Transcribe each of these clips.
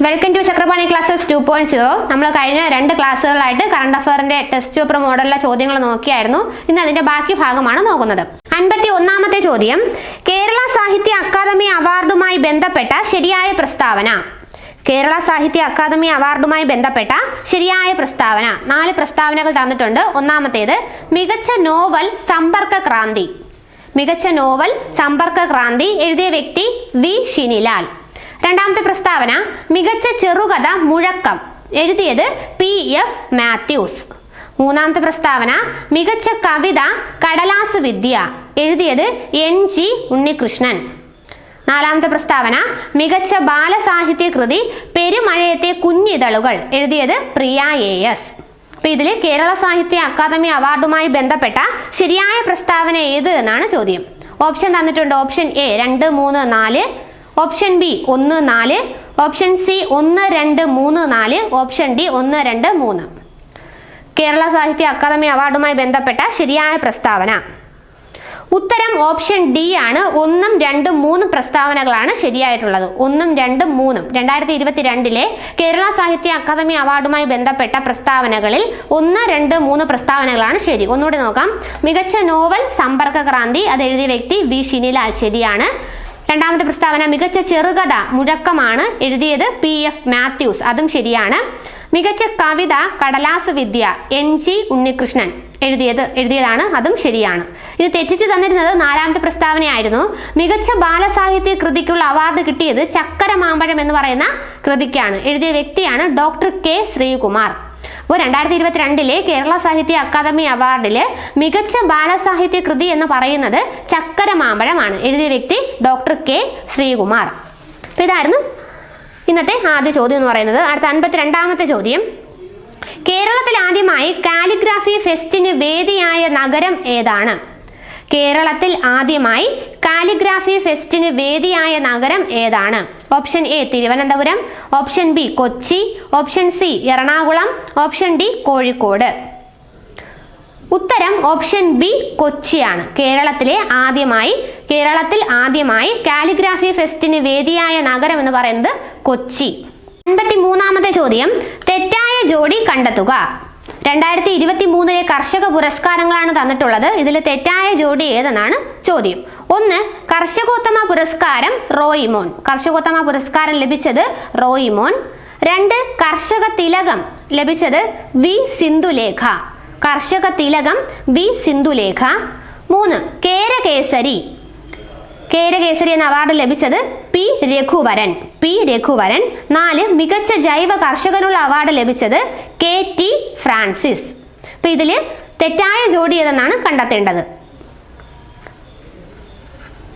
Welcome to Chakrapani classes 2.0. നമ്മൾ കഴിഞ്ഞ 2 ക്ലാസ്സുകളായിട്ട് current അഫയറിന്റെ test paper മോഡലിലെ ചോദ്യങ്ങൾ നോക്കിയായിരുന്നു. ഇന്ന് അതിന്റെ ബാക്കി ഭാഗമാണ് നോക്കുന്നത്. 51ാമത്തെ ചോദ്യം, കേരള സാഹിത്യ അക്കാദമി അവാർഡുമായി ബന്ധപ്പെട്ട ശരിയായ പ്രസ്താവന. കേരള സാഹിത്യ അക്കാദമി അവാർഡുമായി ബന്ധപ്പെട്ട ശരിയായ പ്രസ്താവന. 4 പ്രസ്താവനകൾ തന്നിട്ടുണ്ട്. ഒന്നാമത്തേത്, മികച്ച നോവൽ സമ്പർക്ക ക്രാന്തി. മികച്ച നോവൽ സമ്പർക്ക ക്രാന്തി എഴുതിയ വ്യക്തി വി ഷിനിലാൽ. രണ്ടാമത്തെ പ്രസ്താവന, മികച്ച ചെറുകഥ മുഴക്കം എഴുതിയത് PF മാത്യൂസ്. മൂന്നാമത്തെ പ്രസ്താവന, മികച്ച കവിത കടലാസ് വിദ്യ എഴുതിയത് NG ഉണ്ണികൃഷ്ണൻ. നാലാമത്തെ പ്രസ്താവന, മികച്ച ബാലസാഹിത്യ കൃതി പെരുമഴയത്തെ കുഞ്ഞിതളുകൾ എഴുതിയത് പ്രിയ AS. അപ്പൊ ഇതിൽ കേരള സാഹിത്യ അക്കാദമി അവാർഡുമായി ബന്ധപ്പെട്ട ശരിയായ പ്രസ്താവന ഏത് എന്നാണ് ചോദ്യം. ഓപ്ഷൻ തന്നിട്ടുണ്ട്. Option A 2, 3, 4, option B 1, 4, option C 1, 2, 3, 4, option D 1, 2, 3. Kerala സാഹിത്യ അക്കാദമി അവാർഡുമായി ബന്ധപ്പെട്ട ശരിയായ പ്രസ്താവന. ഉത്തരം ഓപ്ഷൻ D ആണ്. 1, 2, 3 പ്രസ്താവനകളാണ് ശരിയായിട്ടുള്ളത്. 1, 2, 3 2022 കേരള സാഹിത്യ അക്കാദമി അവാർഡുമായി ബന്ധപ്പെട്ട പ്രസ്താവനകളിൽ 1, 2, 3 പ്രസ്താവനകളാണ് ശരി. ഒന്നുകൂടി നോക്കാം. മികച്ച നോവൽ സമ്പർക്ക ക്രാന്തി, അത് എഴുതിയ വ്യക്തി വി ഷിനിലാൽ, ശരിയാണ്. രണ്ടാമത്തെ പ്രസ്താവന, മികച്ച ചെറുകഥ മുഴക്കമാണ് എഴുതിയത് PF മാത്യൂസ്, അതും ശരിയാണ്. മികച്ച കവിത കടലാസ് വിദ്യ NG ഉണ്ണികൃഷ്ണൻ എഴുതിയതാണ്, അതും ശരിയാണ്. ഇത് തെറ്റിച്ച് തന്നിരുന്നത് 4ാമത്തെ പ്രസ്താവനയായിരുന്നു. മികച്ച ബാലസാഹിത്യ കൃതിക്കുള്ള അവാർഡ് കിട്ടിയത് ചക്കര മാമ്പഴം എന്ന് പറയുന്ന കൃതിക്കാണ്. എഴുതിയ വ്യക്തിയാണ് ഡോക്ടർ K ശ്രീകുമാർ. അപ്പോൾ 2022 കേരള സാഹിത്യ അക്കാദമി അവാർഡിൽ മികച്ച ബാലസാഹിത്യ കൃതി എന്ന് പറയുന്നത് ചക്കര മാമ്പഴമാണ്. എഴുതിയ വ്യക്തി ഡോക്ടർ K ശ്രീകുമാർ. അപ്പോൾ ഇതായിരുന്നു ഇന്നത്തെ ആദ്യ ചോദ്യം എന്ന് പറയുന്നത്. അടുത്ത 52ാമത്തെ ചോദ്യം, കേരളത്തിൽ ആദ്യമായി കാലിഗ്രാഫി ഫെസ്റ്റിന് വേദിയായ നഗരം ഏതാണ്? കേരളത്തിൽ ആദ്യമായി കാലിഗ്രാഫി ഫെസ്റ്റിന് വേദിയായ നഗരം ഏതാണ്? Option A Thiruvananthapuram, option B Kochi, option C Ernakulam, option D Kozhikode. ഉത്തരം ഓപ്ഷൻ B കൊച്ചിയാണ്. കേരളത്തിൽ ആദ്യമായി കാലിഗ്രാഫി ഫെസ്റ്റിന് വേദിയായ നഗരം എന്ന് പറയുന്നത് കൊച്ചി. 53ാമത്തെ ചോദ്യം, തെറ്റായ ജോഡി കണ്ടെത്തുക. 2023 കർഷക പുരസ്കാരങ്ങളാണ് തന്നിട്ടുള്ളത്. ഇതിൽ തെറ്റായ ജോഡി ഏതെന്നാണ് ചോദ്യം. 1 കർഷകോത്തമ പുരസ്കാരം റോയിമോൻ. കർഷകോത്തമ പുരസ്കാരം ലഭിച്ചത് റോയിമോൻ. 2 കർഷക തിലകം ലഭിച്ചത് വി സിന്ധുലേഖ. കർഷക തിലകം വി സിന്ധുലേഖ. 3 കേരകേസരി എന്ന അവാർഡ് ലഭിച്ചത് P രഘുവരൻ. 4 മികച്ച ജൈവ കർഷകനുള്ള അവാർഡ് ലഭിച്ചത് KT ഫ്രാൻസിസ്. അപ്പൊ ഇതില് തെറ്റായ ജോഡി ഏതെന്നാണ് കണ്ടെത്തേണ്ടത്.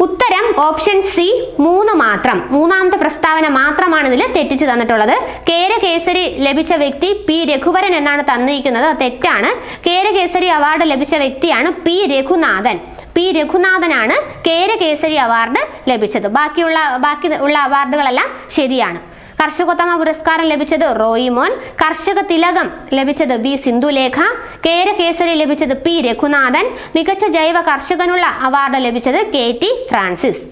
ഉത്തരം ഓപ്ഷൻ C 3 മാത്രം. 3ാമത്തെ പ്രസ്താവന മാത്രമാണ് ഇതിൽ തെറ്റിച്ച് തന്നിട്ടുള്ളത്. കേരകേസരി ലഭിച്ച വ്യക്തി P രഘുവരൻ എന്നാണ് തന്നിരിക്കുന്നത്. തെറ്റാണ്. കേരകേസരി അവാർഡ് ലഭിച്ച വ്യക്തിയാണ് P രഘുനാഥനാണ് കേരകേസരി അവാർഡ് ലഭിച്ചത്. ബാക്കിയുള്ള അവാർഡുകളെല്ലാം ശരിയാണ്. കർഷകോത്തമ പുരസ്കാരം ലഭിച്ചത് റോയിമോൻ, കർഷക തിലകം ലഭിച്ചത് വി സിന്ധുലേഖ, കേരകേസരി ലഭിച്ചത് P രഘുനാഥൻ, മികച്ച ജൈവ കർഷകനുള്ള അവാർഡ് ലഭിച്ചത് KT ഫ്രാൻസിസ്.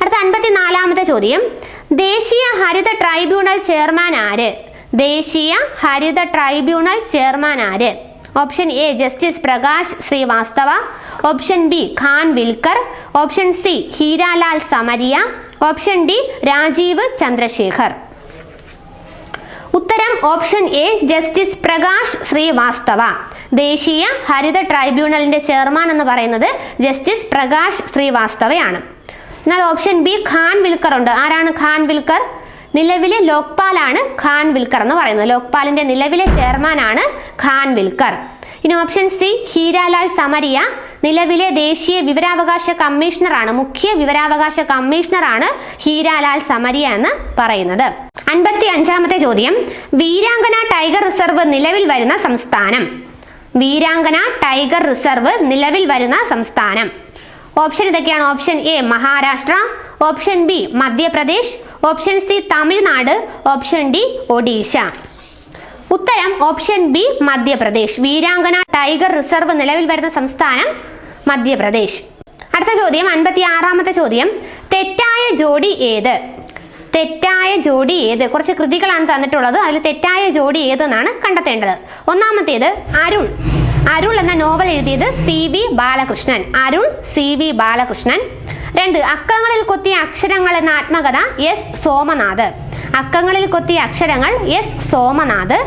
അടുത്ത 54ാമത്തെ ചോദ്യം, ദേശീയ ഹരിത ട്രൈബ്യൂണൽ ചെയർമാൻ ആര്? ദേശീയ ഹരിത ട്രൈബ്യൂണൽ ചെയർമാൻ ആര്? Option A justice Prakash Srivastava, option B Khanwilkar, option C Hiralal Samariya, option D Rajeev Chandrasekhar. ഉത്തരം option A justice Prakash Srivastava. ദേശീയ ഹരിത ട്രൈബ്യൂണലിന്റെ ചെയർമാൻ എന്ന് പറയുന്നത് ജസ്റ്റിസ് പ്രകാശ് ശ്രീവാസ്തവയാണ്. എന്നാൽ ഓപ്ഷൻ B ഖാൻ വിൽക്കർ ഉണ്ട്. ആരാണ് ഖാൻ വിൽക്കർ? നിലവിലെ ലോക്പാലാണ് ഖാൻ വിൽക്കർ എന്ന് പറയുന്നത്. ലോക്പാലിന്റെ നിലവിലെ ചെയർമാനാണ് ഖാൻ വിൽക്കർ. ഇനി ഓപ്ഷൻ C ഹീരാലാൽ സമരിയ നിലവിലെ ദേശീയ വിവരാവകാശ കമ്മീഷണറാണ്. മുഖ്യ വിവരാവകാശ കമ്മീഷണറാണ് ഹീരാലാൽ സമരിയ എന്ന് പറയുന്നത്. 55ാമത്തെ ചോദ്യം, വീരാംഗന ടൈഗർ റിസർവ് നിലവിൽ വരുന്ന സംസ്ഥാനം. വീരാംഗന ടൈഗർ റിസർവ് നിലവിൽ വരുന്ന സംസ്ഥാനം. ഓപ്ഷൻ ഇതൊക്കെയാണ്. Option A Maharashtra, option B Madhya Pradesh, option C Tamil Nadu, option D Odisha. ഉത്തരം option B Madhya Pradesh. Veerangana tiger reserve നിലവിൽ വരുന്ന സംസ്ഥാനം മധ്യപ്രദേശ്. അടുത്ത ചോദ്യം 56ാമത്തെ ചോദ്യം, തെറ്റായ ജോഡി ഏത്? തെറ്റായ ജോഡി ഏത്? കുറച്ച് കൃതികളാണ് തന്നിട്ടുള്ളത്. അതിൽ തെറ്റായ ജോഡി ഏതെന്നാണ് കണ്ടെത്തേണ്ടത്. ഒന്നാമത്തേത് അരുൾ. അരുൾ എന്ന നോവൽ എഴുതിയത് CV ബാലകൃഷ്ണൻ. അരുൾ CV ബാലകൃഷ്ണൻ. 2 അക്കങ്ങളിൽ കൊത്തിയ അക്ഷരങ്ങൾ എന്ന ആത്മകഥ S സോമനാഥ്. അക്കങ്ങളിൽ കൊത്തിയ അക്ഷരങ്ങൾ S സോമനാഥ്.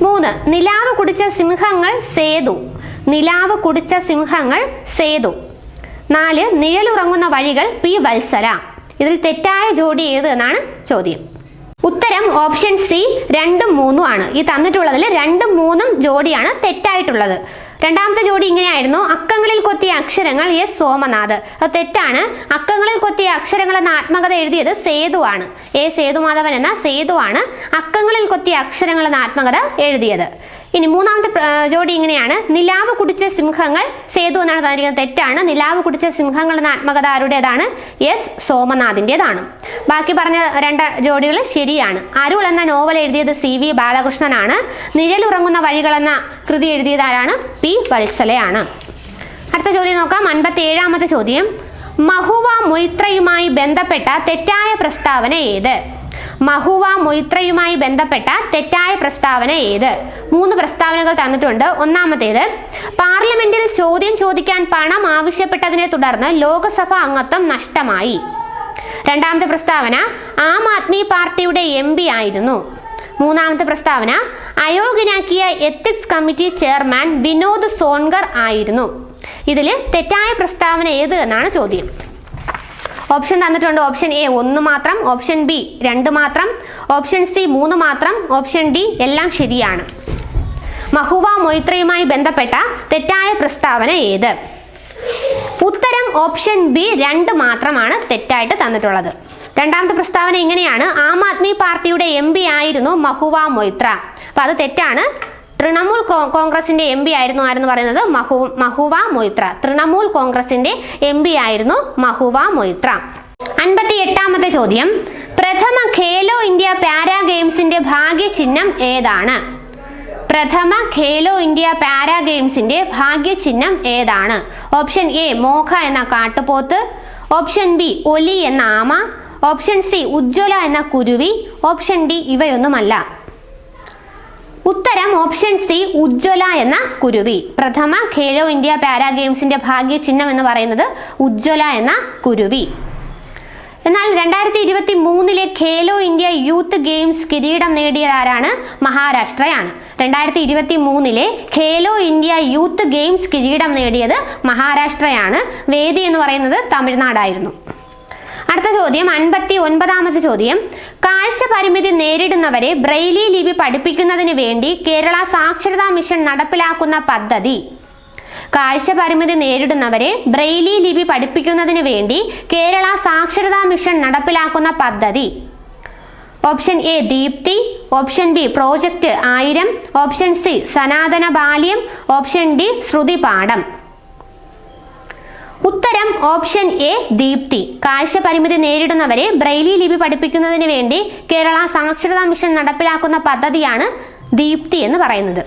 3 നിലാവ് കുടിച്ച സിംഹങ്ങൾ സേതു. നിലാവ് കുടിച്ച സിംഹങ്ങൾ സേതു. 4 നിഴലുറങ്ങുന്ന വഴികൾ P വത്സല. ഇതിൽ തെറ്റായ ജോഡി ഏത് എന്നാണ് ചോദ്യം. ഉത്തരം ഓപ്ഷൻ സി 2ഉം 3ഉം ആണ്. ഈ തന്നിട്ടുള്ളതിൽ 2ഉം 3ഉം ജോഡിയാണ് തെറ്റായിട്ടുള്ളത്. രണ്ടാമത്തെ ജോഡി ഇങ്ങനെയായിരുന്നു: അക്കങ്ങളിൽ കൊത്തിയ അക്ഷരങ്ങൾ S സോമനാഥ്. അത് തെറ്റാണ്. അക്കങ്ങളിൽ കൊത്തിയ അക്ഷരങ്ങൾ എന്ന ആത്മകഥ എഴുതിയത് സേതു ആണ്. A സേതുമാധവൻ എന്ന സേതു ആണ് അക്കങ്ങളിൽ കൊത്തിയ അക്ഷരങ്ങൾ എന്ന ആത്മകഥ എഴുതിയത്. ഇനി മൂന്നാമത്തെ ജോഡി ഇങ്ങനെയാണ്: നിലാവ് കുടിച്ച സിംഹങ്ങൾ സേതു എന്നാണ് തന്നിരിക്കുന്നത്. തെറ്റാണ്. നിലാവ് കുടിച്ച സിംഹങ്ങൾ എന്ന ആത്മകഥ ആരുടേതാണ്? S സോമനാഥിൻ്റെതാണ്. ബാക്കി പറഞ്ഞ 2 ജോഡികൾ ശരിയാണ്. അരുൾ എന്ന നോവൽ എഴുതിയത് CV ബാലകൃഷ്ണനാണ്. നിഴലുറങ്ങുന്ന വഴികൾ എന്ന കൃതി എഴുതിയത് ആരാണ്? P വത്സലയാണ്. അടുത്ത ചോദ്യം നോക്കാം. 57ാമത്തെ ചോദ്യം: മഹുവ മൊയ്ത്രയുമായി ബന്ധപ്പെട്ട തെറ്റായ പ്രസ്താവന ഏത്? മഹുവ മൊയ്ത്രയുമായി ബന്ധപ്പെട്ട തെറ്റായ പ്രസ്താവന ഏത്? 3 പ്രസ്താവനകൾ തന്നിട്ടുണ്ട്. ഒന്നാമത്തേത്: പാർലമെന്റിൽ ചോദ്യം ചോദിക്കാൻ പണം ആവശ്യപ്പെട്ടതിനെ തുടർന്ന് ലോക്സഭാ അംഗത്വം നഷ്ടമായി. രണ്ടാമത്തെ പ്രസ്താവന: ആം ആദ്മി പാർട്ടിയുടെ MP ആയിരുന്നു. മൂന്നാമത്തെ പ്രസ്താവന: അയോഗ്യനാക്കിയ എത്തിക്സ് കമ്മിറ്റി ചെയർമാൻ വിനോദ് സോൺഗർ ആയിരുന്നു. ഇതിൽ തെറ്റായ പ്രസ്താവന ഏത് എന്നാണ് ചോദ്യം. ഓപ്ഷൻ തന്നിട്ടുണ്ട്. ഓപ്ഷൻ A 1 മാത്രം, ഓപ്ഷൻ B 2 മാത്രം, ഓപ്ഷൻ C 3 മാത്രം, ഓപ്ഷൻ D എല്ലാം ശരിയാണ്. മഹുവ മൊയ്ത്രയുമായി ബന്ധപ്പെട്ട തെറ്റായ പ്രസ്താവന ഏത്? ഉത്തരം ഓപ്ഷൻ B 2 മാത്രമാണ് തെറ്റായിട്ട് തന്നിട്ടുള്ളത്. രണ്ടാമത്തെ പ്രസ്താവന ഇങ്ങനെയാണ്: ആം ആദ്മി പാർട്ടിയുടെ MP ആയിരുന്നു മഹുവ മൊയ്ത്ര. അപ്പൊ അത് തെറ്റാണ്. തൃണമൂൽ കോൺഗ്രസിന്റെ MP ആയിരുന്നു ആരെന്ന് പറയുന്നത്? മഹുവ മൊയ്ത്ര. തൃണമൂൽ കോൺഗ്രസിന്റെ MP ആയിരുന്നു മഹുവ മൊയ്ത്ര. 58ാമത്തെ ചോദ്യം: പ്രഥമ ഖേലോ ഇന്ത്യ പാരാ ഗെയിംസിന്റെ ഭാഗ്യചിഹ്നം ഏതാണ്? പ്രഥമ ഖേലോ ഇന്ത്യ പാരാ ഗെയിംസിന്റെ ഭാഗ്യചിഹ്നം ഏതാണ്? ഓപ്ഷൻ A മോഖ എന്ന കാട്ടുപോത്ത്, ഓപ്ഷൻ B ഒലി എന്ന ആമ, ഓപ്ഷൻ C ഉജ്ജ്വല എന്ന കുരുവി, ഓപ്ഷൻ D ഇവയൊന്നുമല്ല. ഉത്തരം ഓപ്ഷൻ C ഉജ്ജ്വല എന്ന കുരുവി. പ്രഥമ ഖേലോ ഇന്ത്യ പാരാ ഗെയിംസിന്റെ ഭാഗ്യചിഹ്നം എന്ന് പറയുന്നത് ഉജ്ജ്വല എന്ന കുരുവി. എന്നാൽ 2023 ഖേലോ ഇന്ത്യ യൂത്ത് ഗെയിംസ് കിരീടം നേടിയത് ആരാണ്? മഹാരാഷ്ട്രയാണ്. 2023 ഖേലോ ഇന്ത്യ യൂത്ത് ഗെയിംസ് കിരീടം നേടിയത് മഹാരാഷ്ട്രയാണ്. വേദി എന്ന് പറയുന്നത് തമിഴ്നാടായിരുന്നു. അടുത്ത ചോദ്യം 59ാമത്തെ ചോദ്യം: കാഴ്ച പരിമിതി നേരിടുന്നവരെ ബ്രെയിലി ലിപി പഠിപ്പിക്കുന്നതിന് വേണ്ടി കേരള സാക്ഷരതാ മിഷൻ നടപ്പിലാക്കുന്ന പദ്ധതി. കാഴ്ച പരിമിതി നേരിടുന്നവരെ ബ്രെയിലി ലിപി പഠിപ്പിക്കുന്നതിന് വേണ്ടി കേരള സാക്ഷരതാ മിഷൻ നടപ്പിലാക്കുന്ന പദ്ധതി. Option A Deepthi, option B project 1000, option C Sanathana ബാല്യം, ഓപ്ഷൻ D ശ്രുതി പാഠം. ഉത്തരം ഓപ്ഷൻ A ദീപ്തി. കാഴ്ച പരിമിതി നേരിടുന്നവരെ ബ്രെയിലി ലിപി പഠിപ്പിക്കുന്നതിന് വേണ്ടി കേരള സാക്ഷരതാ മിഷൻ നടപ്പിലാക്കുന്ന പദ്ധതിയാണ് ദീപ്തി എന്ന് പറയുന്നത്.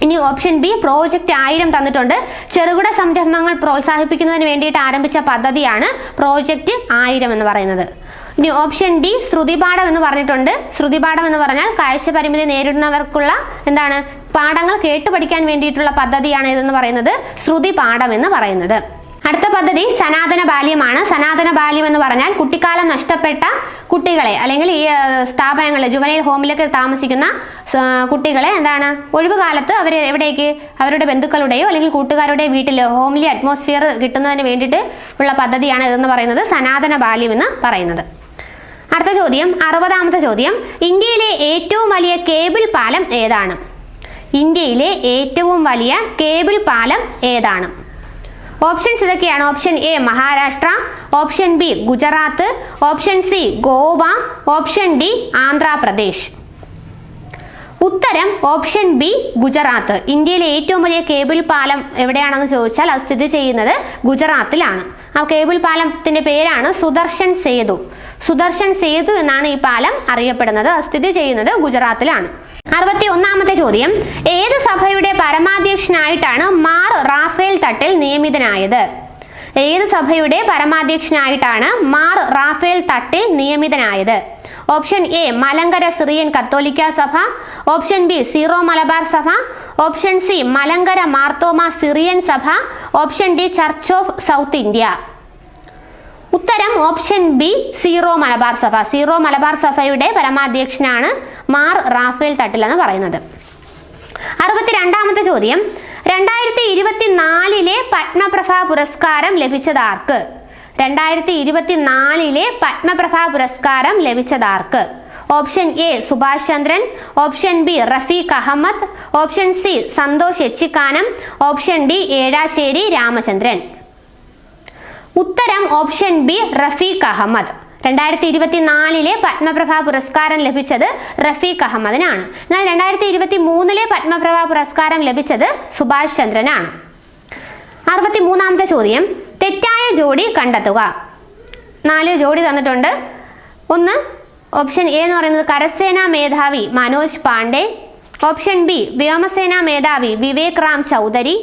ഇനി ഓപ്ഷൻ B പ്രോജക്റ്റ് 1000 തന്നിട്ടുണ്ട്. ചെറുകിട സംരംഭങ്ങൾ പ്രോത്സാഹിപ്പിക്കുന്നതിന് വേണ്ടിയിട്ട് ആരംഭിച്ച പദ്ധതിയാണ് പ്രോജക്റ്റ് 1000 എന്ന് പറയുന്നത്. ഇനി ഓപ്ഷൻ D ശ്രുതിപാഠം എന്ന് പറഞ്ഞിട്ടുണ്ട്. ശ്രുതിപാഠം എന്ന് പറഞ്ഞാൽ കാഴ്ച പരിമിതി നേരിടുന്നവർക്കുള്ള എന്താണ് പാഠങ്ങൾ കേട്ടു പഠിക്കാൻ വേണ്ടിയിട്ടുള്ള പദ്ധതിയാണ് ഇതെന്ന് പറയുന്നത് ശ്രുതിപാഠം എന്ന് പറയുന്നത്. അടുത്ത പദ്ധതി സനാതന ബാല്യമാണ്. സനാതന ബാല്യം എന്ന് പറഞ്ഞാൽ കുട്ടിക്കാലം നഷ്ടപ്പെട്ട കുട്ടികളെ അല്ലെങ്കിൽ ഈ സ്ഥാപനങ്ങളിൽ ജുവനൈൽ ഹോമിലൊക്കെ താമസിക്കുന്ന കുട്ടികളെ എന്താണ് ഒഴിവുകാലത്ത് അവർ എവിടേക്ക് അവരുടെ ബന്ധുക്കളുടെയോ അല്ലെങ്കിൽ കൂട്ടുകാരുടെയോ വീട്ടിൽ ഹോംലി അറ്റ്മോസ്ഫിയർ കിട്ടുന്നതിന് വേണ്ടിയിട്ട് ഉള്ള പദ്ധതിയാണ് ഇതെന്ന് പറയുന്നത് സനാതന ബാല്യം എന്ന് പറയുന്നത്. അടുത്ത ചോദ്യം 60ാമത്തെ ചോദ്യം: ഇന്ത്യയിലെ ഏറ്റവും വലിയ കേബിൾ പാലം ഏതാണ്? ഇന്ത്യയിലെ ഏറ്റവും വലിയ കേബിൾ പാലം ഏതാണ്? ഓപ്ഷൻസ് ഇതൊക്കെയാണ്. Option A Maharashtra, option B Gujarat, option C Goa, option D Andhra Pradesh. ഉത്തരം ഓപ്ഷൻ B ഗുജറാത്ത്. ഇന്ത്യയിലെ ഏറ്റവും വലിയ കേബിൾ പാലം എവിടെയാണെന്ന് ചോദിച്ചാൽ അത് സ്ഥിതി ചെയ്യുന്നത് ഗുജറാത്തിലാണ്. ആ കേബിൾ പാലത്തിന്റെ പേരാണ് സുദർശൻ സേതു. സുദർശൻ സേതു എന്നാണ് ഈ പാലം അറിയപ്പെടുന്നത്. അത് സ്ഥിതി ചെയ്യുന്നത് ഗുജറാത്തിലാണ്. 61ാമത്തെ ചോദ്യം: ഏത് സഭയുടെ പരമാധ്യക്ഷനായിട്ടാണ് മാർ റാഫേൽ തട്ടിൽ നിയമിതനായത്? ഏത് സഭയുടെ പരമാധ്യക്ഷനായിട്ടാണ് മാർ റാഫേൽ തട്ടിൽ നിയമിതനായത്? ഓപ്ഷൻ എ മലങ്കര സിറിയൻ കത്തോലിക്ക സഭ, ഓപ്ഷൻ ബി സീറോ മലബാർ സഭ, option C Malankara Marthoma Syrian സഭ, option D Church of South India. ഉത്തരം ഓപ്ഷൻ ബി സീറോ മലബാർ സഭ. സീറോ മലബാർ സഭയുടെ പരമാധ്യക്ഷനാണ് മാർ റാഫേൽ തട്ടിൽ എന്ന് പറയുന്നത്. 62ാമത്തെ ചോദ്യം, 2024 പത്മപ്രഭ പുരസ്കാരം ലഭിച്ചതാർക്ക്? 2024 പത്മപ്രഭ പുരസ്കാരം ലഭിച്ചതാർക്ക്? Option A Subhash Chandran, option B Rafeeq Ahammed, option C Santhosh Echikkanam, option D Ezhacherry Ramachandran. ഉത്തരം ഓപ്ഷൻ ബി റഫീഖ് അഹമ്മദ്. 2024 പത്മപ്രഭ പുരസ്കാരം ലഭിച്ചത് റഫീഖ് അഹമ്മദിനാണ്. എന്നാൽ 2023 പത്മപ്രഭ പുരസ്കാരം ലഭിച്ചത് സുഭാഷ് ചന്ദ്രനാണ്. 63ാമത്തെ ചോദ്യം, തെറ്റായ ജോഡി കണ്ടെത്തുക. 4 ജോഡി തന്നിട്ടുണ്ട്. ഒന്ന് ഓപ്ഷൻ എ എന്ന് പറയുന്നത് കരസേനാ മേധാവി മനോജ് പാണ്ഡെ, ഓപ്ഷൻ ബി വ്യോമസേനാ മേധാവി വിവേക് റാം ചൗധരി,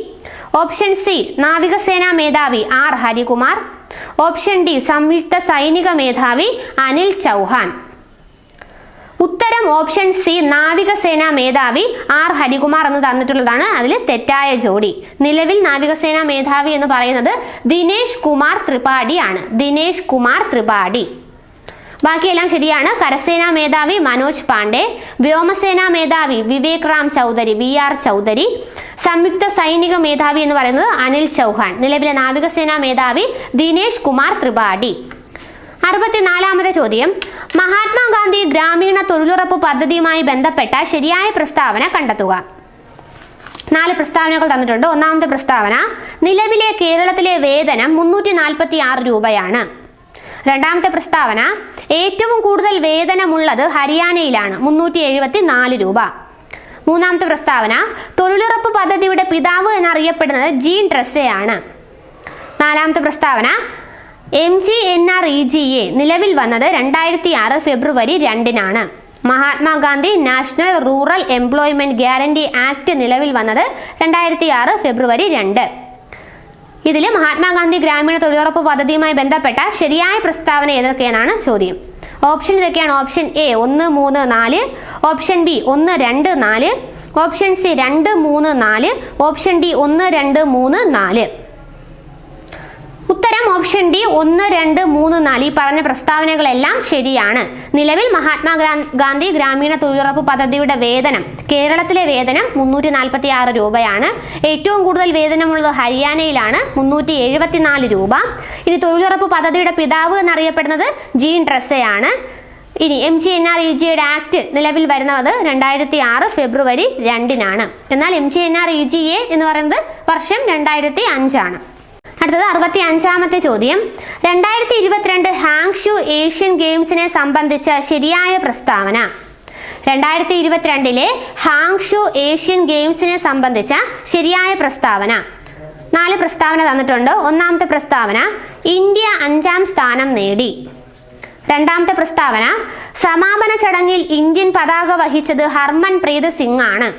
ഓപ്ഷൻ സി നാവികസേനാ മേധാവി ആർ ഹരികുമാർ, ഓപ്ഷൻ ഡി സംയുക്ത സൈനിക മേധാവി അനിൽ ചൗഹാൻ. ഉത്തരം ഓപ്ഷൻ സി നാവികസേനാ മേധാവി ആർ ഹരികുമാർ എന്ന് തന്നിട്ടുള്ളതാണ് അതിൽ തെറ്റായ ജോഡി. നിലവിൽ നാവികസേനാ മേധാവി എന്ന് പറയുന്നത് ദിനേശ് കുമാർ ത്രിപാഠി ആണ്. ദിനേശ് കുമാർ ത്രിപാഠി. ബാക്കിയെല്ലാം ശരിയാണ്. കരസേനാ മേധാവി മനോജ് പാണ്ഡെ, വ്യോമസേനാ മേധാവി വിവേക് റാം ചൗധരി VR ചൗധരി, സംയുക്ത സൈനിക മേധാവി എന്ന് പറയുന്നത് അനിൽ ചൗഹാൻ. നിലവിലെ നാവികസേനാ മേധാവി ദിനേശ് കുമാർ ത്രിപാഠി. 64ാമത്തെ ചോദ്യം, മഹാത്മാഗാന്ധി ഗ്രാമീണ തൊഴിലുറപ്പ് പദ്ധതിയുമായി ബന്ധപ്പെട്ട ശരിയായ പ്രസ്താവന കണ്ടെത്തുക. 4 പ്രസ്താവനകൾ തന്നിട്ടുണ്ട്. ഒന്നാമത്തെ പ്രസ്താവന, നിലവിലെ കേരളത്തിലെ വേതനം 346 രൂപയാണ്. രണ്ടാമത്തെ പ്രസ്താവന, ഏറ്റവും കൂടുതൽ വേതനമുള്ളത് ഹരിയാനയിലാണ് 374 രൂപ. മൂന്നാമത്തെ പ്രസ്താവന, തൊഴിലുറപ്പ് പദ്ധതിയുടെ പിതാവ് എന്നറിയപ്പെടുന്നത് ജീൻ ഡ്രസ്സെയാണ്. നാലാമത്തെ പ്രസ്താവന, MGNREGA നിലവിൽ വന്നത് 2006 ഫെബ്രുവരി 2-നാണ്. Mahatma Gandhi national rural employment guarantee act നിലവിൽ വന്നത് 2006 ഫെബ്രുവരി 2. ഇതിൽ മഹാത്മാഗാന്ധി ഗ്രാമീണ തൊഴിലുറപ്പ് പദ്ധതിയുമായി ബന്ധപ്പെട്ട ശരിയായ പ്രസ്താവന ഏതൊക്കെയാണ് ചോദ്യം. ഓപ്ഷൻ ഇതൊക്കെയാണ്. Option A 1, 3, 4, option B 1, 2, 4, option C 2, 3, 4, option D 1, 2, 3, 4. ഉത്തരം ഓപ്ഷൻ ഡി 1, 2, 3, 4. ഈ പറഞ്ഞ പ്രസ്താവനകളെല്ലാം ശരിയാണ്. നിലവിൽ മഹാത്മാഗാന്ധി ഗ്രാമീണ തൊഴിലുറപ്പ് പദ്ധതിയുടെ വേതനം, കേരളത്തിലെ വേതനം 346 രൂപയാണ്. ഏറ്റവും കൂടുതൽ വേതനമുള്ളത് ഹരിയാനയിലാണ് 374 രൂപ. ഇനി തൊഴിലുറപ്പ് പദ്ധതിയുടെ പിതാവ് എന്നറിയപ്പെടുന്നത് ജീൻ ഡ്രസ്സെയാണ്. ഇനി MGNREGA ആക്ട് നിലവിൽ വരുന്നത് 2006 ഫെബ്രുവരി 2-നാണ്. എന്നാൽ MGNREGA എന്ന് പറയുന്നത് വർഷം 2005 ആണ്. അടുത്തത് 65ാമത്തെ ചോദ്യം, 2022 ഹാങ്ഷു ഏഷ്യൻ ഗെയിംസിനെ സംബന്ധിച്ച ശരിയായ പ്രസ്താവന. 2022 ഹാങ്ഷു ഏഷ്യൻ ഗെയിംസിനെ സംബന്ധിച്ച ശരിയായ പ്രസ്താവന. 4 പ്രസ്താവന തന്നിട്ടുണ്ട്. ഒന്നാമത്തെ പ്രസ്താവന, ഇന്ത്യ 5ാം സ്ഥാനം നേടി. രണ്ടാമത്തെ പ്രസ്താവന, സമാപന ചടങ്ങിൽ ഇന്ത്യൻ പതാക വഹിച്ചത് ഹർമൻപ്രീത് സിംഗ് ആണ്.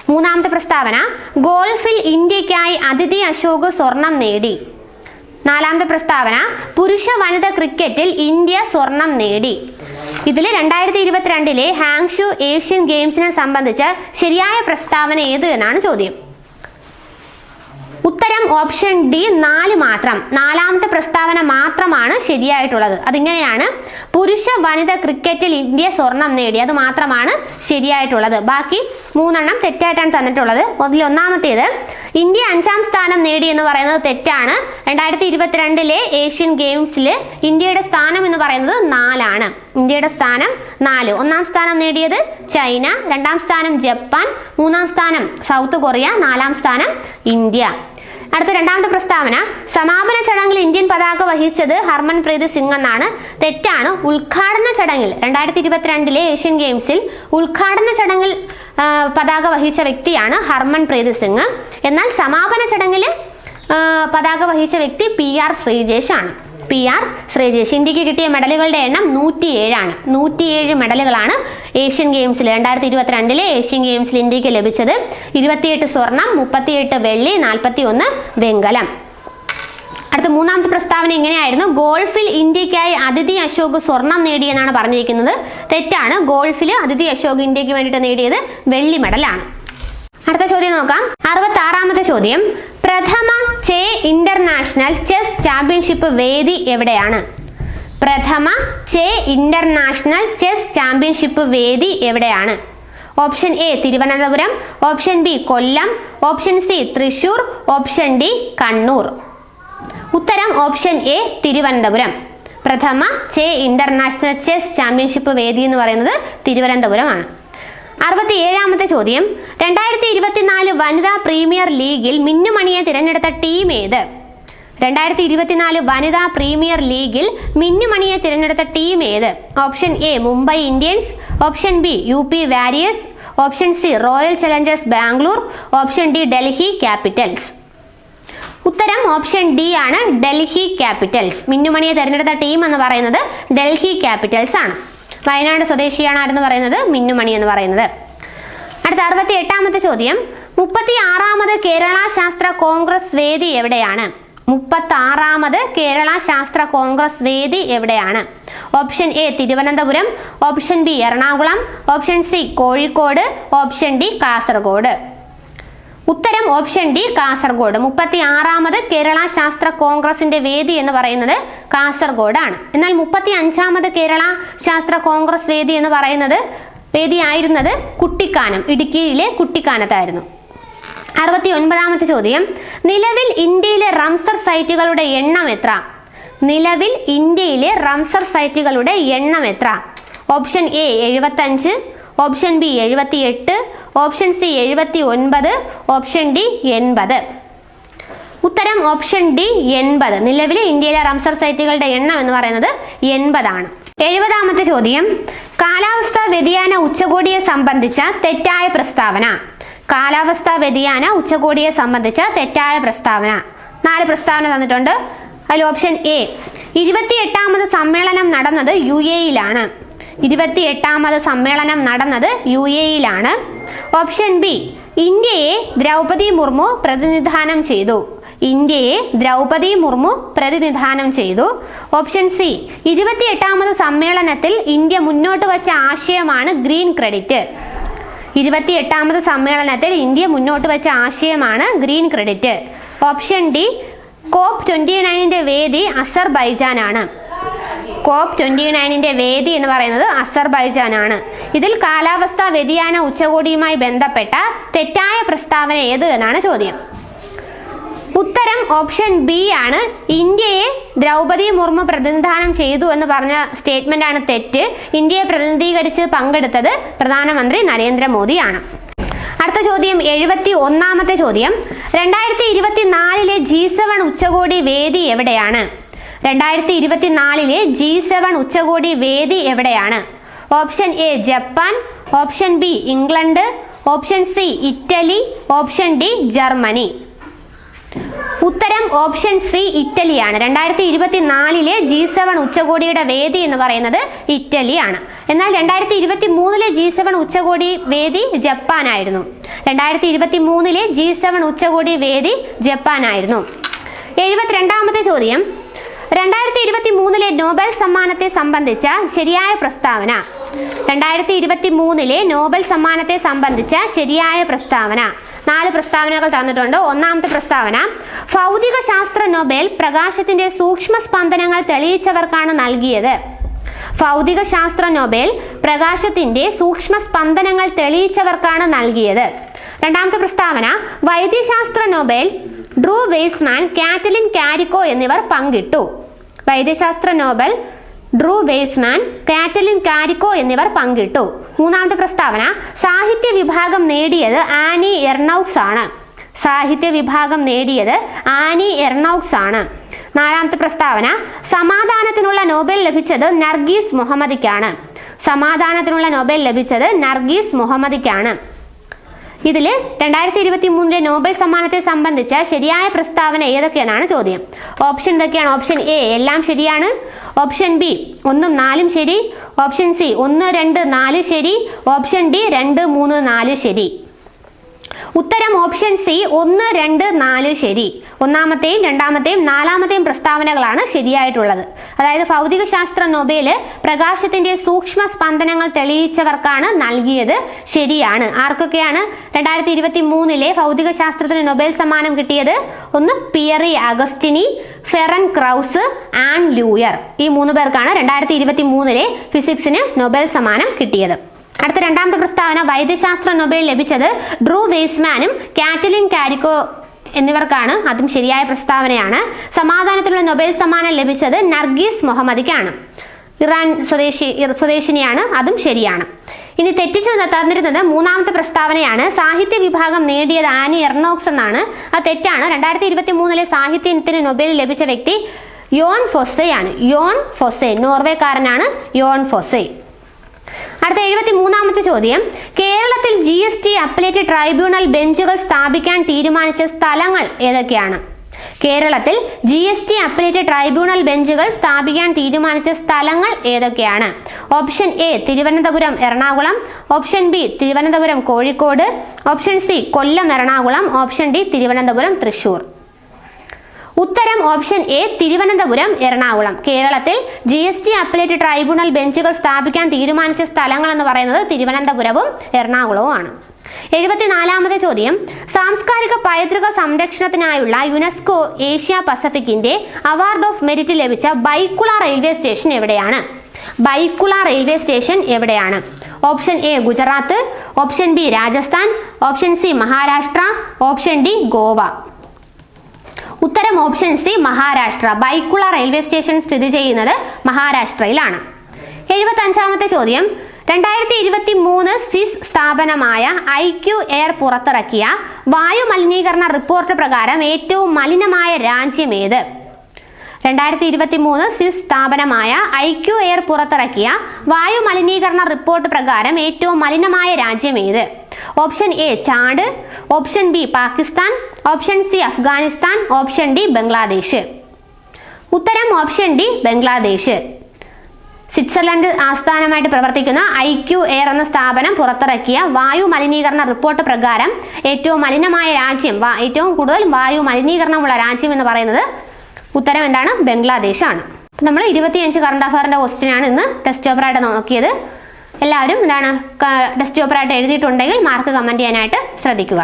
മൂന്നാമത്തെ പ്രസ്താവന, ഗോൾഫിൽ ഇന്ത്യക്കായി അതിഥി അശോക് സ്വർണം നേടി. നാലാമത്തെ പ്രസ്താവന, പുരുഷ വനിത ക്രിക്കറ്റിൽ ഇന്ത്യ സ്വർണം നേടി. ഇതിൽ 2022 ഹാങ്ഷു ഏഷ്യൻ ഗെയിംസിനെ സംബന്ധിച്ച ശരിയായ പ്രസ്താവന ഏത് എന്നാണ് ചോദ്യം. ഉത്തരം ഓപ്ഷൻ ഡി 4 മാത്രം. നാലാമത്തെ പ്രസ്താവന മാത്രമാണ് ശരിയായിട്ടുള്ളത്. അതിങ്ങനെയാണ്, പുരുഷ വനിത ക്രിക്കറ്റിൽ ഇന്ത്യ സ്വർണം നേടി. അത് മാത്രമാണ് ശരിയായിട്ടുള്ളത്. ബാക്കി 3 തെറ്റായിട്ടാണ് തന്നിട്ടുള്ളത്. അതിൽ ഒന്നാമത്തേത് ഇന്ത്യ 5ാം സ്ഥാനം നേടി എന്ന് പറയുന്നത് തെറ്റാണ്. 2022 ഏഷ്യൻ ഗെയിംസിൽ ഇന്ത്യയുടെ സ്ഥാനം എന്ന് പറയുന്നത് 4 ആണ്. ഇന്ത്യയുടെ സ്ഥാനം 4. 1ാം സ്ഥാനം നേടിയത് ചൈന, 2ാം സ്ഥാനം ജപ്പാൻ, 3ാം സ്ഥാനം സൗത്ത് കൊറിയ, 4ാം സ്ഥാനം ഇന്ത്യ. അടുത്ത രണ്ടാമത്തെ പ്രസ്താവന, സമാപന ചടങ്ങിൽ ഇന്ത്യൻ പതാക വഹിച്ചത് ഹർമൻപ്രീത് സിംഗ് എന്നാണ്. തെറ്റാണ്. ഉദ്ഘാടന ചടങ്ങിൽ 2022 ഏഷ്യൻ ഗെയിംസിൽ ഉദ്ഘാടന ചടങ്ങിൽ പതാക വഹിച്ച വ്യക്തിയാണ് ഹർമൻപ്രീത് സിംഗ്. എന്നാൽ സമാപന ചടങ്ങിൽ പതാക വഹിച്ച വ്യക്തി PR ശ്രീജേഷ് ആണ്. PR ശ്രീജേഷ്. ഇന്ത്യക്ക് കിട്ടിയ മെഡലുകളുടെ എണ്ണം 107 ആണ്. 107 മെഡലുകളാണ് ഏഷ്യൻ ഗെയിംസിൽ 2022 ഏഷ്യൻ ഗെയിംസിൽ ഇന്ത്യക്ക് ലഭിച്ചത്. 28 സ്വർണം, 38 വെള്ളി, 41 വെങ്കലം. അടുത്ത മൂന്നാമത്തെ പ്രസ്താവന ഇങ്ങനെയായിരുന്നു: ഗോൾഫിൽ ഇന്ത്യക്കായി അദിതി അശോക് സ്വർണം നേടിയെന്നാണ് പറഞ്ഞിരിക്കുന്നത്. തെറ്റാണ്. ഗോൾഫിൽ അദിതി അശോക് ഇന്ത്യക്ക് വേണ്ടിയിട്ട് നേടിയത് വെള്ളി മെഡലാണ്. അടുത്ത ചോദ്യം നോക്കാം. 66ാമത്തെ ചോദ്യം: പ്രഥമ ചെ ഇന്റർനാഷണൽ ചെസ് ചാമ്പ്യൻഷിപ്പ് വേദി എവിടെയാണ്? പ്രഥമ ചെ ഇന്റർനാഷണൽ ചെസ് ചാമ്പ്യൻഷിപ്പ് വേദി എവിടെയാണ്? Option A Thiruvananthapuram, option B Kollam, option C Thrissur, option D Kannur. ഉത്തരം ഓപ്ഷൻ എ തിരുവനന്തപുരം. പ്രഥമ ചെ ഇന്റർനാഷണൽ ചെസ് ചാമ്പ്യൻഷിപ്പ് വേദി എന്ന് പറയുന്നത് തിരുവനന്തപുരമാണ്. 67ാമത്തെ ചോദ്യം: 2024 വനിതാ പ്രീമിയർ ലീഗിൽ മിന്നുമണിയെ തിരഞ്ഞെടുത്ത ടീം ഏത്? 2024 വനിതാ പ്രീമിയർ ലീഗിൽ മിന്നുമണിയെ തിരഞ്ഞെടുത്ത ടീം ഏത്? Option A Mumbai Indians, option B UP warriors, option C royal Challengers Bangalore, option D Delhi Capitals. ഉത്തരം ഓപ്ഷൻ ഡി ആണ്, ഡൽഹി ക്യാപിറ്റൽസ്. മിന്നുമണിയെ തിരഞ്ഞെടുത്ത ടീം എന്ന് പറയുന്നത് ഡൽഹി ക്യാപിറ്റൽസ് ആണ്. വയനാട് സ്വദേശിയാണ് ആരെന്ന് പറയുന്നത്? മിന്നുമണി എന്ന് പറയുന്നത്. അടുത്ത 68ാമത്തെ ചോദ്യം: 36ാമത് കേരള ശാസ്ത്ര കോൺഗ്രസ് വേദി എവിടെയാണ്? 36ാമത് കേരള ശാസ്ത്ര കോൺഗ്രസ് വേദി എവിടെയാണ്? Option A Thiruvananthapuram, option B Ernakulam, option C Kozhikode, option D Kasaragod. ഉത്തരം ഓപ്ഷൻ ഡി കാസർഗോഡ്. 36ാമത് കേരള ശാസ്ത്ര കോൺഗ്രസിന്റെ വേദി എന്ന് പറയുന്നത് കാസർഗോഡാണ്. എന്നാൽ 35ാമത് കേരള ശാസ്ത്ര കോൺഗ്രസ് വേദി എന്ന് പറയുന്നത് വേദിയായിരുന്നത് കുട്ടിക്കാനം, ഇടുക്കിയിലെ കുട്ടിക്കാനത്തായിരുന്നു. 69ാമത്തെ ചോദ്യം: നിലവിൽ ഇന്ത്യയിലെ റംസർ സൈറ്റുകളുടെ എണ്ണം എത്ര? നിലവിൽ ഇന്ത്യയിലെ റംസർ സൈറ്റുകളുടെ എണ്ണം എത്ര? Option A 75, option B 78, option C 79, option D 80. ഉത്തരം ഓപ്ഷൻ ഡി 80. നിലവിലെ ഇന്ത്യയിലെ റംസർ സൈറ്റുകളുടെ എണ്ണം എന്ന് പറയുന്നത് 80 ആണ്. 70ാമത്തെ ചോദ്യം: കാലാവസ്ഥാ വ്യതിയാന ഉച്ചകോടിയെ സംബന്ധിച്ച തെറ്റായ പ്രസ്താവന. കാലാവസ്ഥാ വ്യതിയാന ഉച്ചകോടിയെ സംബന്ധിച്ച തെറ്റായ പ്രസ്താവന. 4 പ്രസ്താവന തന്നിട്ടുണ്ട്. അതിൽ ഓപ്ഷൻ എ 28ാമത് സമ്മേളനം നടന്നത് UAE-യിലാണ്. 28ാമത് സമ്മേളനം നടന്നത് UAE-യിലാണ്. ഓപ്ഷൻ ബി ഇന്ത്യയെ ദ്രൗപദി മുർമു പ്രതിനിധാനം ചെയ്തു. ഇന്ത്യയെ ദ്രൗപദി മുർമു പ്രതിനിധാനം ചെയ്തു. ഓപ്ഷൻ സി 28ാമത് സമ്മേളനത്തിൽ ഇന്ത്യ മുന്നോട്ട് വച്ച ആശയമാണ് ഗ്രീൻ ക്രെഡിറ്റ്. 28ാമത് സമ്മേളനത്തിൽ ഇന്ത്യ മുന്നോട്ട് വെച്ച ആശയമാണ് ഗ്രീൻ ക്രെഡിറ്റ്. ഓപ്ഷൻ ഡി COP29ന്റെ വേദി അസർബൈജാനാണ്. COP29ന്റെ വേദി എന്ന് പറയുന്നത് അസർബൈജാനാണ്. ഇതിൽ കാലാവസ്ഥാ വ്യതിയാന ഉച്ചകോടിയുമായി ബന്ധപ്പെട്ട തെറ്റായ പ്രസ്താവന ഏത് എന്നാണ് ചോദ്യം. ഉത്തരം ഓപ്ഷൻ ബി ആണ്. ഇന്ത്യയെ ദ്രൗപദി മുർമു പ്രതിനിധാനം ചെയ്തു എന്ന് പറഞ്ഞ സ്റ്റേറ്റ്മെന്റ് ആണ് തെറ്റ്. ഇന്ത്യയെ പ്രതിനിധീകരിച്ച് പങ്കെടുത്തത് പ്രധാനമന്ത്രി നരേന്ദ്രമോദിയാണ്. അടുത്ത ചോദ്യം 71ാമത്തെ ചോദ്യം: 2024 G7 ഉച്ചകോടി വേദി എവിടെയാണ്? 2024 G7 ഉച്ചകോടി വേദി എവിടെയാണ്? Option A Japan, option B England, option C Italy, option D Germany. ഉത്തരം ഓപ്ഷൻ സി ഇറ്റലിയാണ്. 2024 G7 ഉച്ചകോടിയുടെ വേദി എന്ന് പറയുന്നത് ഇറ്റലിയാണ്. എന്നാൽ 2023 G7 ഉച്ചകോടി വേദി ജപ്പാനായിരുന്നു. 2023 G7 ഉച്ചകോടി വേദി ജപ്പാനായിരുന്നു. 72ാമത്തെ ചോദ്യം: 2023 നോബൽ സമ്മാനത്തെ സംബന്ധിച്ച ശരിയായ പ്രസ്താവന. 2023 നോബൽ സമ്മാനത്തെ സംബന്ധിച്ച ശരിയായ പ്രസ്താവന. 4 പ്രസ്താവനകൾ തന്നിട്ടുണ്ട്. 1ാമത്തെ പ്രസ്താവന: ഭൗതിക ശാസ്ത്ര നൊബേൽ പ്രകാശത്തിന്റെ സൂക്ഷ്മ സ്പന്ദനങ്ങൾ തെളിയിച്ചവർക്കാണ് നൽകിയത്. ഭൗതിക ശാസ്ത്ര നൊബേൽ പ്രകാശത്തിന്റെ സൂക്ഷ്മ സ്പന്ദനങ്ങൾ തെളിയിച്ചവർക്കാണ് നൽകിയത്. 2ാമത്തെ പ്രസ്താവന: വൈദ്യശാസ്ത്ര നൊബേൽ ഡ്രൂ വെയ്സ്മാൻ, കാറ്റലിൻ കാരിക്കോ എന്നിവർ പങ്കിട്ടു. വൈദ്യശാസ്ത്ര നൊബേൽ ഡ്രൂ വെയ്സ്മാൻ, കാറ്റലിൻ കാരിക്കോ എന്നിവർ പങ്കിട്ടു. 3ാമത്തെ പ്രസ്താവന: സാഹിത്യ വിഭാഗം നേടിയത് ആനി എർണൌക്സ് ആണ്. സാഹിത്യ വിഭാഗം നേടിയത് ആനി എർണൌക്സ് ആണ്. 4ാമത്തെ പ്രസ്താവന: സമാധാനത്തിനുള്ള നോബൽ ലഭിച്ചത് നർഗീസ് മുഹമ്മദിക്കാണ്. സമാധാനത്തിനുള്ള നോബൽ ലഭിച്ചത് നർഗീസ് മുഹമ്മദിക്കാണ്. ഇതിൽ 2023 നോബൽ സമ്മാനത്തെ സംബന്ധിച്ച ശരിയായ പ്രസ്താവന ഏതൊക്കെയെന്നാണ് ചോദ്യം. ഓപ്ഷൻ ഇതൊക്കെയാണ്. ഓപ്ഷൻ എ എല്ലാം ശരിയാണ്, ഓപ്ഷൻ ബി 1, 4 ശരി, ഓപ്ഷൻ സി 1, 2, 4 ശരി, ഓപ്ഷൻ ഡി 2, 3, 4 ശരി. ഉത്തരം ഓപ്ഷൻ സി 1, 2, 4 ശരി. ഒന്നാമത്തെയും രണ്ടാമത്തെയും നാലാമത്തെയും പ്രസ്താവനകളാണ് ശരിയായിട്ടുള്ളത്. അതായത് ഭൗതിക ശാസ്ത്ര നൊബേൽ പ്രകാശത്തിന്റെ സൂക്ഷ്മ സ്പന്ദനങ്ങൾ തെളിയിച്ചവർക്കാണ് നൽകിയത്. ശരിയാണ്. ആർക്കൊക്കെയാണ് 2023 ഭൗതിക ശാസ്ത്രത്തിന് നൊബേൽ സമ്മാനം കിട്ടിയത്? ഒന്ന് പിയറി അഗസ്റ്റിനി, ഫെറൻ ക്രൗസ്, ആൻ ലൂയർ. ഈ 3 പേർക്കാണ് 2023 ഫിസിക്സിന് നൊബേൽ സമ്മാനം കിട്ടിയത്. അടുത്ത രണ്ടാമത്തെ പ്രസ്താവന, വൈദ്യശാസ്ത്ര നൊബേൽ ലഭിച്ചത് ഡ്രൂ വെയ്സ്മാനും കാറ്റലിൻ കാരിക്കോ എന്നിവർക്കാണ്. അതും ശരിയായ പ്രസ്താവനയാണ്. സമാധാനത്തിനുള്ള നൊബേൽ സമ്മാനം ലഭിച്ചത് നർഗീസ് മുഹമ്മദിക്കാണ്. ഇറാൻ സ്വദേശിനിയാണ്. അതും ശരിയാണ്. ഇനി തെറ്റിച്ച് തന്നിരുന്നത് മൂന്നാമത്തെ പ്രസ്താവനയാണ്. സാഹിത്യ വിഭാഗം നേടിയത് ആനി എർണോക്സ് എന്നാണ്. അത് തെറ്റാണ്. 2023 സാഹിത്യത്തിന് നൊബേൽ ലഭിച്ച വ്യക്തി യോൺ ഫൊസെ ആണ്. യോൺ ഫൊസെ, നോർവേക്കാരനാണ് യോൺ ഫൊസെ. അടുത്ത 73ാമത്തെ ചോദ്യം, കേരളത്തിൽ GST അപ്പലേറ്റ് ട്രൈബ്യൂണൽ ബെഞ്ചുകൾ സ്ഥാപിക്കാൻ തീരുമാനിച്ച സ്ഥലങ്ങൾ ഏതൊക്കെയാണ്? കേരളത്തിൽ GST അപ്പലേറ്റ് ട്രൈബ്യൂണൽ ബെഞ്ചുകൾ സ്ഥാപിക്കാൻ തീരുമാനിച്ച സ്ഥലങ്ങൾ ഏതൊക്കെയാണ്? Option A Thiruvananthapuram, Ernakulam. Option B Thiruvananthapuram, Kozhikode. Option C Kollam, Ernakulam. Option D Thiruvananthapuram, Thrissur. ഉത്തരം ഓപ്ഷൻ എ തിരുവനന്തപുരം, എറണാകുളം. കേരളത്തിൽ GST അപ്പലേറ്റ് ട്രൈബ്യൂണൽ ബെഞ്ചുകൾ സ്ഥാപിക്കാൻ തീരുമാനിച്ച സ്ഥലങ്ങൾ എന്ന് പറയുന്നത് തിരുവനന്തപുരവും എറണാകുളവുമാണ്. 74ാമത്തെ ചോദ്യം, സാംസ്കാരിക പൈതൃക സംരക്ഷണത്തിനായുള്ള യുനെസ്കോ ഏഷ്യ പസഫിക്കിന്റെ അവാർഡ് ഓഫ് മെരിറ്റ് ലഭിച്ച ബൈക്കുള റെയിൽവേ സ്റ്റേഷൻ എവിടെയാണ്? ബൈക്കുള റെയിൽവേ സ്റ്റേഷൻ എവിടെയാണ്? Option A Gujarat. Option B Rajasthan. Option C Maharashtra. Option D Goa. ഉത്തരം option C Maharashtra. Byculla railway station സ്ഥിതി ചെയ്യുന്നത് മഹാരാഷ്ട്രയിലാണ്. 75ാമത്തെ ചോദ്യം, 2023 സ്വിസ് സ്ഥാപനമായ IQ എയർ പുറത്തിറക്കിയ വായു മലിനീകരണ റിപ്പോർട്ട് പ്രകാരം ഏറ്റവും മലിനമായ രാജ്യം ഏത്? 2023 സ്വിസ് സ്ഥാപനമായ IQ എയർ പുറത്തിറക്കിയ വായു മലിനീകരണ റിപ്പോർട്ട് പ്രകാരം ഏറ്റവും മലിനമായ രാജ്യം ഏത്? Option A Chad. Option B Pakistan. Option C Afghanistan. Option D Bangladesh. ഉത്തരം ഓപ്ഷൻ ഡി ബംഗ്ലാദേശ്. സ്വിറ്റ്സർലൻഡ് ആസ്ഥാനമായിട്ട് പ്രവർത്തിക്കുന്ന IQ എയർ എന്ന സ്ഥാപനം പുറത്തിറക്കിയ വായു മലിനീകരണ റിപ്പോർട്ട് പ്രകാരം ഏറ്റവും മലിനമായ രാജ്യം, ഏറ്റവും കൂടുതൽ വായു മലിനീകരണമുള്ള രാജ്യം എന്ന് പറയുന്നത് ഉത്തരം എന്താണ്? ബംഗ്ലാദേശാണ്. നമ്മൾ 25 കറണ്ട് അഫയറിന്റെ ക്വസ്റ്റ്യൻ ആണ് ഇന്ന് ടെസ്റ്റ് പേപ്പറായിട്ട് നോക്കിയത്. എല്ലാവരും എന്താണ് ടെസ്റ്റ് പേപ്പറായിട്ട് എഴുതിയിട്ടുണ്ടെങ്കിൽ മാർക്ക് കമന്റ് ചെയ്യാനായിട്ട് ശ്രദ്ധിക്കുക.